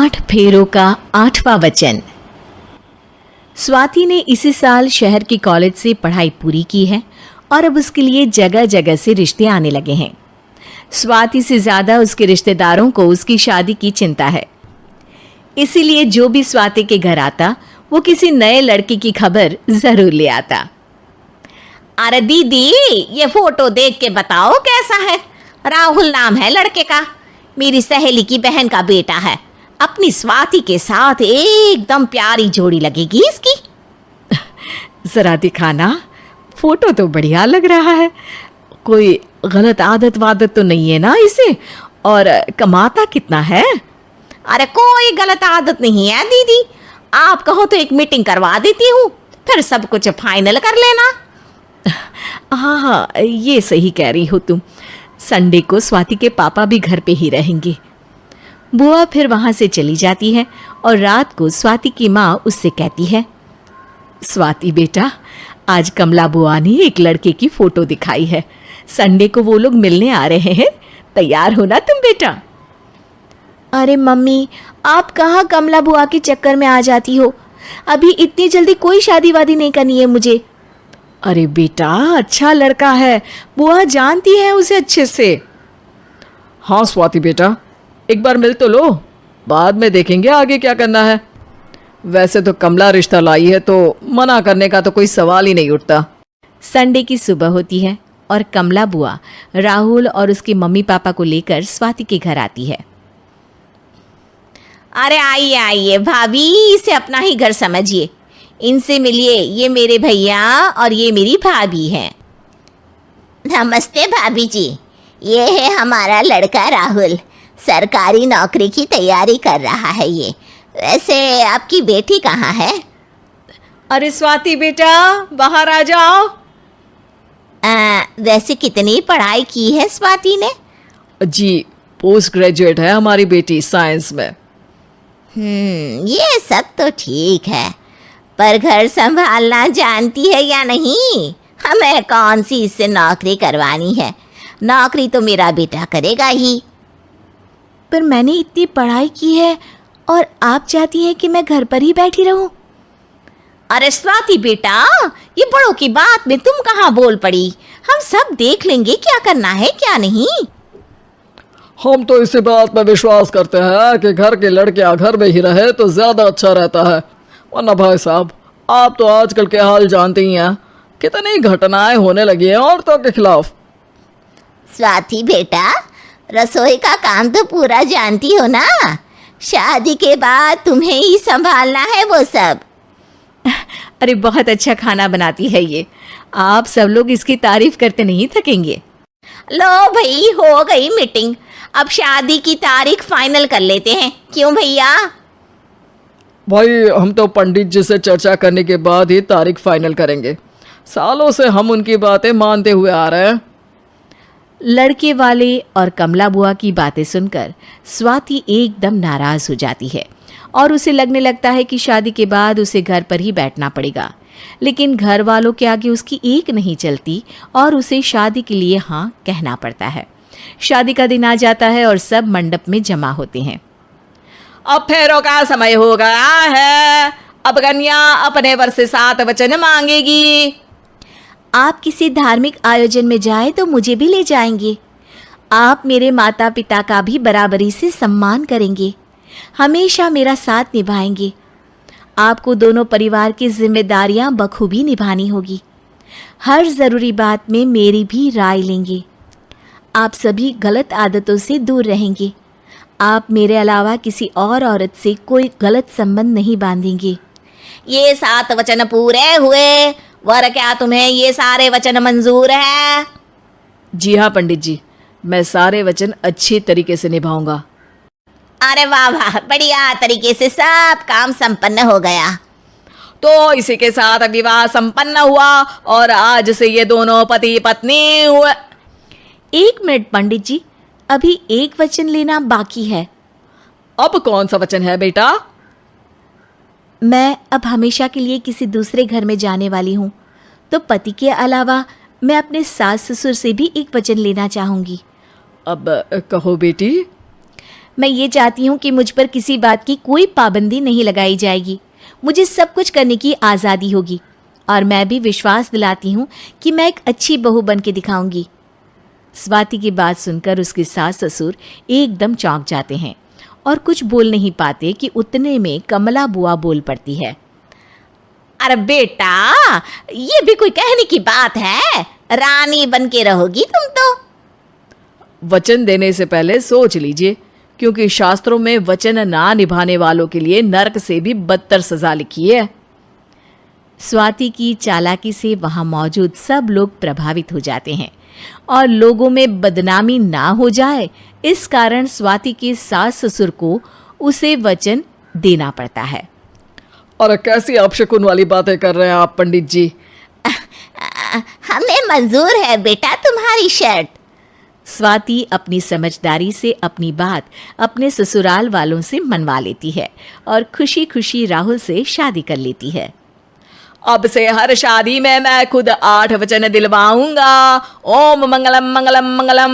8 फेरों का 8वां वचन। स्वाति ने इसी साल शहर के कॉलेज से पढ़ाई पूरी की है और अब उसके लिए जगह जगह से रिश्ते आने लगे हैं। स्वाति से ज्यादा उसके रिश्तेदारों को उसकी शादी की चिंता है, इसीलिए जो भी स्वाति के घर आता वो किसी नए लड़के की खबर जरूर ले आता। अरे दीदी, ये फोटो देख के बताओ कैसा है। राहुल नाम है लड़के का, मेरी सहेली की बहन का बेटा है। अपनी स्वाति के साथ एकदम प्यारी जोड़ी लगेगी इसकी। जरा दिखाना, फोटो तो बढ़िया लग रहा है। कोई गलत आदत वादत तो नहीं है ना इसे? और कमाता कितना है? अरे कोई गलत आदत नहीं है दीदी, आप कहो तो एक मीटिंग करवा देती हूँ, फिर सब कुछ फाइनल कर लेना। हाँ, ये सही कह रही हो तुम। संडे को स्वाति के पापा भी घर पे ही रहेंगे। बुआ फिर वहां से चली जाती है और रात को स्वाति की माँ उससे कहती है, स्वाति बेटा, आज कमला बुआ ने एक लड़के की फोटो दिखाई है। संडे को वो लोग मिलने आ रहे हैं, तैयार हो ना तुम बेटा? अरे मम्मी, आप कहाँ कमला बुआ के चक्कर में आ जाती हो? अभी इतनी जल्दी कोई शादी वादी नहीं करनी है मुझे। अरे बेटा, अच्छा लड़का है, बुआ जानती है उसे अच्छे से। हाँ स्वाति बेटा, एक बार मिल तो लो, बाद में देखेंगे आगे क्या करना है। वैसे तो कमला रिश्ता लाई है तो मना करने का तो कोई सवाल ही नहीं उठता। संडे की सुबह होती है और कमला बुआ राहुल और उसके मम्मी पापा को लेकर स्वाति के घर आती है। अरे आइए आइए भाभी, इसे अपना ही घर समझिए, इनसे मिलिए। ये मेरे भैया और ये मेरी भाभी हैं। नमस्ते भाभी जी, ये है हमारा लड़का राहुल, सरकारी नौकरी की तैयारी कर रहा है ये। वैसे आपकी बेटी कहाँ है? अरे स्वाति बेटा, बाहर आ जाओ। वैसे कितनी पढ़ाई की है स्वाति ने? जी, पोस्ट ग्रेजुएट है हमारी बेटी साइंस में। ये सब तो ठीक है, पर घर संभालना जानती है या नहीं? हमें कौन सी इससे नौकरी करवानी है, नौकरी तो मेरा बेटा करेगा ही। पर मैंने इतनी पढ़ाई की है और आप चाहती हैं कि मैं घर पर ही बैठी रहूं? अरे स्वाति बेटा, ये बड़ों की बात में तुम कहाँ बोल पड़ी? हम सब देख लेंगे क्या करना है क्या नहीं। हम तो इसी बात पर विश्वास करते हैं कि घर के लड़के घर में ही रहे तो ज्यादा अच्छा रहता है, वरना भाई साहब आप तो आजकल के हाल जानते ही हैं, कितनी घटनाएं होने लगी हैं औरतों के खिलाफ। स्वाति बेटा, रसोई का काम तो पूरा जानती हो ना? शादी के बाद तुम्हें ही संभालना है वो सब। अरे बहुत अच्छा खाना बनाती है ये, आप सब लोग इसकी तारीफ करते नहीं थकेंगे। लो भाई, हो गई मीटिंग, अब शादी की तारीख फाइनल कर लेते हैं, क्यों भैया? भाई हम तो पंडित जी से चर्चा करने के बाद ही तारीख फाइनल करेंगे, सालों से हम उनकी बातें मानते हुए आ रहे हैं। लड़के वाले और कमला बुआ की बातें सुनकर स्वाति एकदम नाराज हो जाती है और उसे लगने लगता है कि शादी के बाद उसे घर पर ही बैठना पड़ेगा। लेकिन घर वालों के आगे उसकी एक नहीं चलती और उसे शादी के लिए हाँ कहना पड़ता है। शादी का दिन आ जाता है और सब मंडप में जमा होते हैं। अब फेरों का समय हो गया है, अब कन्या अपने वर से 7 वचन मांगेगी। आप किसी धार्मिक आयोजन में जाएं तो मुझे भी ले जाएंगे। आप मेरे माता पिता का भी बराबरी से सम्मान करेंगे, हमेशा मेरा साथ निभाएंगे। आपको दोनों परिवार की जिम्मेदारियां बखूबी निभानी होगी। हर ज़रूरी बात में मेरी भी राय लेंगे। आप सभी गलत आदतों से दूर रहेंगे। आप मेरे अलावा किसी और औरत से कोई गलत संबंध नहीं बांधेंगे। ये 7 वचन पूरे हुए, वर क्या तुम्हें ये सारे वचन मंजूर है? जी हाँ पंडित जी, मैं सारे वचन अच्छी तरीके से निभाऊंगा। अरे वाह वाह, बढ़िया तरीके से सब काम संपन्न हो गया। तो इसी के साथ विवाह संपन्न हुआ और आज से ये दोनों पति पत्नी हुए। 1 मिनट पंडित जी, अभी एक वचन लेना बाकी है। अब कौन सा वचन है बेटा? मैं अब हमेशा के लिए किसी दूसरे घर में जाने वाली हूँ, तो पति के अलावा मैं अपने सास ससुर से भी एक वचन लेना चाहूँगी। अब कहो बेटी। मैं ये चाहती हूँ कि मुझ पर किसी बात की कोई पाबंदी नहीं लगाई जाएगी। मुझे सब कुछ करने की आज़ादी होगी और मैं भी विश्वास दिलाती हूँ कि मैं एक अच्छी बहू बन के दिखाऊंगी। स्वाति की बात सुनकर उसके सास ससुर एकदम चौंक जाते हैं और कुछ बोल नहीं पाते कि उतने में कमला बुआ बोल पड़ती है। अरे बेटा, ये भी कोई कहने की बात है? रानी बन के रहोगी तुम तो। वचन देने से पहले सोच लीजिए, क्योंकि शास्त्रों में वचन ना निभाने वालों के लिए नरक से भी बदतर सजा लिखी है। स्वाति की चालाकी से वहां मौजूद सब लोग प्रभावित हो जाते हैं और लोगों में बदनामी ना हो जाए, इस कारण स्वाति के सास ससुर को उसे वचन देना पड़ता है। और कैसी अपशकुन वाली बातें कर रहे हैं आप पंडित जी? हमें मंजूर है बेटा तुम्हारी शर्त। स्वाति अपनी समझदारी से अपनी बात अपने ससुराल वालों से मनवा लेती है और खुशी खुशी राहुल से शादी कर लेती है। अब से हर शादी में मैं खुद 8 वचन दिलवाऊंगा। ओम मंगलम मंगलम मंगलम।